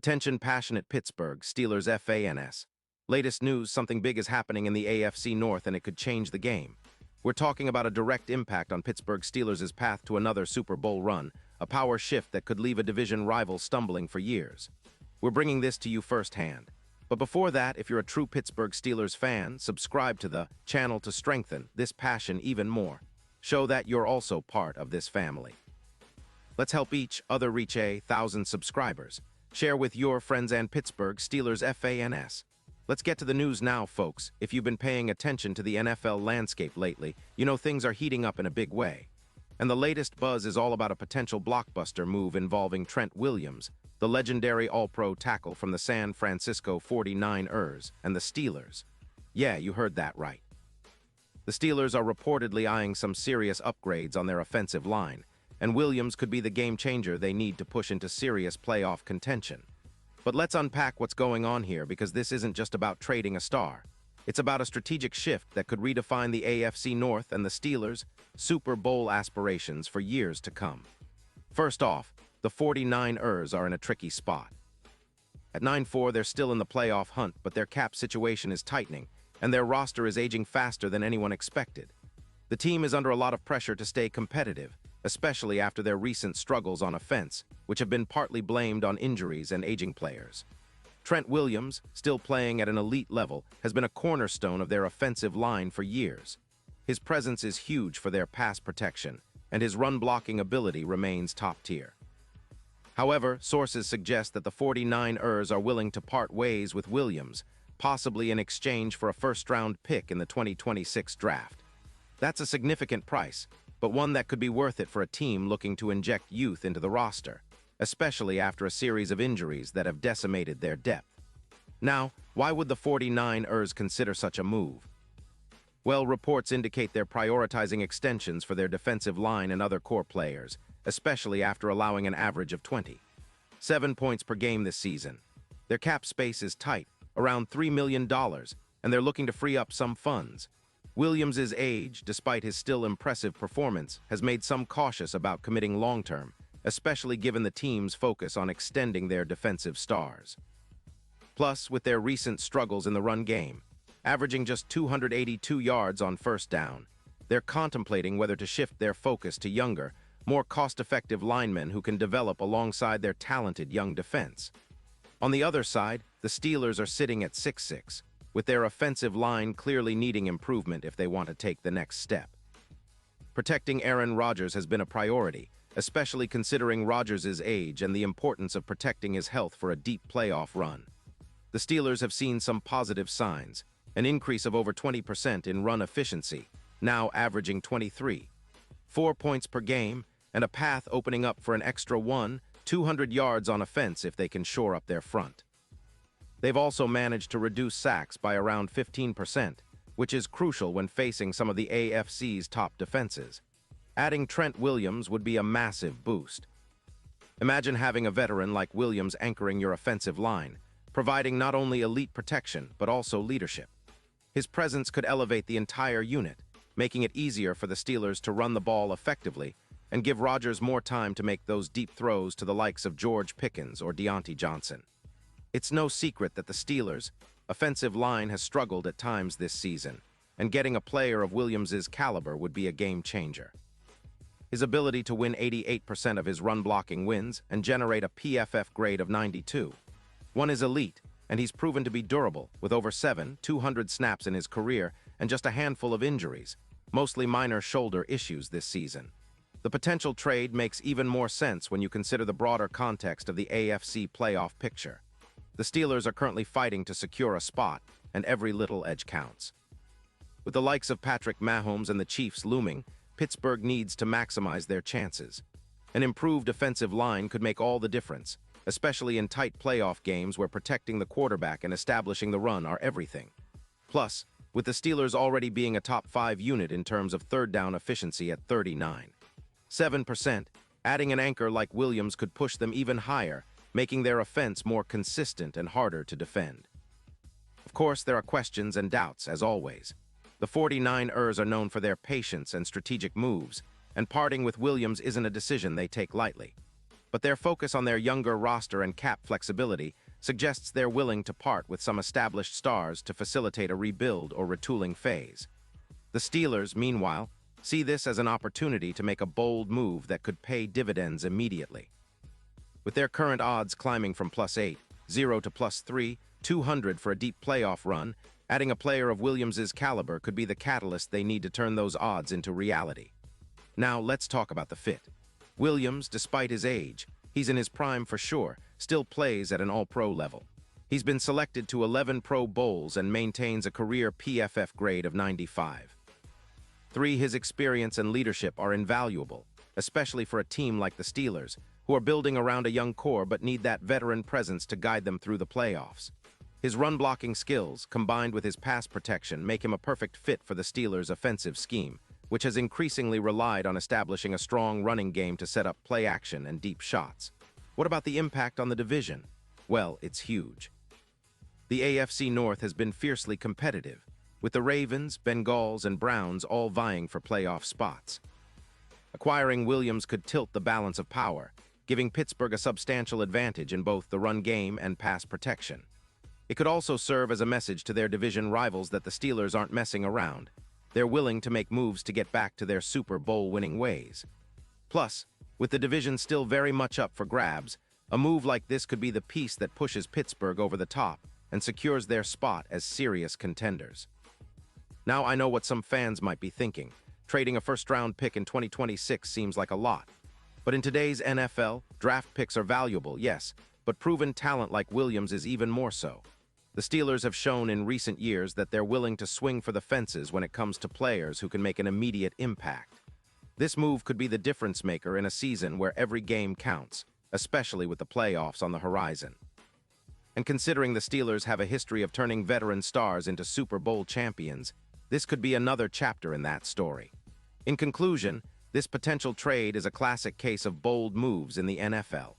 Attention passionate Pittsburgh Steelers fans. Latest news, something big is happening in the AFC North and it could change the game. We're talking about a direct impact on Pittsburgh Steelers' path to another Super Bowl run, a power shift that could leave a division rival stumbling for years. We're bringing this to you firsthand. But before that, if you're a true Pittsburgh Steelers fan, subscribe to the channel to strengthen this passion even more. Show that you're also part of this family. Let's help each other reach 1,000 subscribers. Share with your friends and Pittsburgh Steelers fans. Let's get to the news now, folks. If you've been paying attention to the NFL landscape lately, you know things are heating up in a big way. And the latest buzz is all about a potential blockbuster move involving Trent Williams, the legendary All-Pro tackle from the San Francisco 49ers and the Steelers. Yeah, you heard that right. The Steelers are reportedly eyeing some serious upgrades on their offensive line, and Williams could be the game changer they need to push into serious playoff contention. But let's unpack what's going on here, because this isn't just about trading a star. It's about a strategic shift that could redefine the AFC North and the Steelers' Super Bowl aspirations for years to come. First off, the 49ers are in a tricky spot. At 9-4, they're still in the playoff hunt, but their cap situation is tightening, and their roster is aging faster than anyone expected. The team is under a lot of pressure to stay competitive, especially after their recent struggles on offense, which have been partly blamed on injuries and aging players. Trent Williams, still playing at an elite level, has been a cornerstone of their offensive line for years. His presence is huge for their pass protection, and his run-blocking ability remains top-tier. However, sources suggest that the 49ers are willing to part ways with Williams, possibly in exchange for a first-round pick in the 2026 draft. That's a significant price, but one that could be worth it for a team looking to inject youth into the roster, especially after a series of injuries that have decimated their depth. Now, why would the 49ers consider such a move? Well, reports indicate they're prioritizing extensions for their defensive line and other core players, especially after allowing an average of 27 points per game this season. Their cap space is tight, around $3 million, and they're looking to free up some funds. Williams' age, despite his still impressive performance, has made some cautious about committing long-term, especially given the team's focus on extending their defensive stars. Plus, with their recent struggles in the run game, averaging just 282 yards on first down, they're contemplating whether to shift their focus to younger, more cost-effective linemen who can develop alongside their talented young defense. On the other side, the Steelers are sitting at 6-6, with their offensive line clearly needing improvement if they want to take the next step. Protecting Aaron Rodgers has been a priority, especially considering Rodgers' age and the importance of protecting his health for a deep playoff run. The Steelers have seen some positive signs, an increase of over 20% in run efficiency, now averaging 4 points per game, and a path opening up for an extra 200 yards on offense if they can shore up their front. They've also managed to reduce sacks by around 15%, which is crucial when facing some of the AFC's top defenses. Adding Trent Williams would be a massive boost. Imagine having a veteran like Williams anchoring your offensive line, providing not only elite protection but also leadership. His presence could elevate the entire unit, making it easier for the Steelers to run the ball effectively and give Rodgers more time to make those deep throws to the likes of George Pickens or Deontay Johnson. It's no secret that the Steelers' offensive line has struggled at times this season, and getting a player of Williams' caliber would be a game changer. His ability to win 88% of his run-blocking wins and generate a PFF grade of 92. One is elite, and he's proven to be durable, with over 200 snaps in his career and just a handful of injuries, mostly minor shoulder issues this season. The potential trade makes even more sense when you consider the broader context of the AFC playoff picture. The Steelers are currently fighting to secure a spot, and every little edge counts. With the likes of Patrick Mahomes and the Chiefs looming, Pittsburgh needs to maximize their chances. An improved offensive line could make all the difference, especially in tight playoff games where protecting the quarterback and establishing the run are everything. Plus, with the Steelers already being a top 5 unit in terms of third down efficiency at 39.7%, adding an anchor like Williams could push them even higher, making their offense more consistent and harder to defend. Of course, there are questions and doubts, as always. The 49ers are known for their patience and strategic moves, and parting with Williams isn't a decision they take lightly. but their focus on their younger roster and cap flexibility suggests they're willing to part with some established stars to facilitate a rebuild or retooling phase. The Steelers, meanwhile, see this as an opportunity to make a bold move that could pay dividends immediately. With their current odds climbing from +8, 0 to +3, 200 for a deep playoff run, adding a player of Williams' caliber could be the catalyst they need to turn those odds into reality. Now, let's talk about the fit. Williams, despite his age, he's in his prime for sure, still plays at an all-pro level. He's been selected to 11 Pro Bowls and maintains a career PFF grade of 95. 3. His experience and leadership are invaluable, especially for a team like the Steelers, who are building around a young core but need that veteran presence to guide them through the playoffs. His run-blocking skills, combined with his pass protection, make him a perfect fit for the Steelers' offensive scheme, which has increasingly relied on establishing a strong running game to set up play action and deep shots. What about the impact on the division? Well, it's huge. The AFC North has been fiercely competitive, with the Ravens, Bengals, and Browns all vying for playoff spots. Acquiring Williams could tilt the balance of power, giving Pittsburgh a substantial advantage in both the run game and pass protection. It could also serve as a message to their division rivals that the Steelers aren't messing around. They're willing to make moves to get back to their Super Bowl-winning ways. Plus, with the division still very much up for grabs, a move like this could be the piece that pushes Pittsburgh over the top and secures their spot as serious contenders. Now I know what some fans might be thinking. Trading a first-round pick in 2026 seems like a lot. But in today's NFL, draft picks are valuable, yes, but proven talent like Williams is even more so. The Steelers have shown in recent years that they're willing to swing for the fences when it comes to players who can make an immediate impact. This move could be the difference maker in a season where every game counts, especially with the playoffs on the horizon. And considering the Steelers have a history of turning veteran stars into Super Bowl champions, this could be another chapter in that story. In conclusion, this potential trade is a classic case of bold moves in the NFL.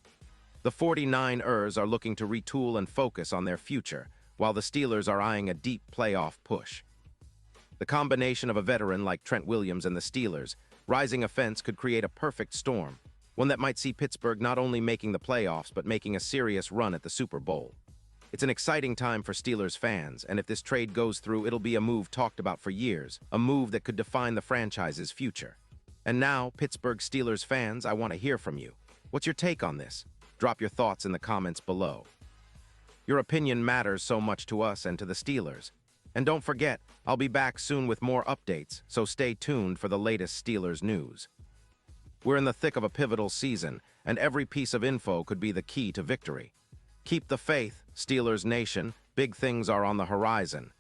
The 49ers are looking to retool and focus on their future, while the Steelers are eyeing a deep playoff push. The combination of a veteran like Trent Williams and the Steelers' rising offense could create a perfect storm, one that might see Pittsburgh not only making the playoffs but making a serious run at the Super Bowl. It's an exciting time for Steelers fans, and if this trade goes through, it'll be a move talked about for years, a move that could define the franchise's future. And now, Pittsburgh Steelers fans, I want to hear from you. What's your take on this? Drop your thoughts in the comments below. Your opinion matters so much to us and to the Steelers. And don't forget, I'll be back soon with more updates, so stay tuned for the latest Steelers news. We're in the thick of a pivotal season, and every piece of info could be the key to victory. Keep the faith, Steelers Nation. Big things are on the horizon.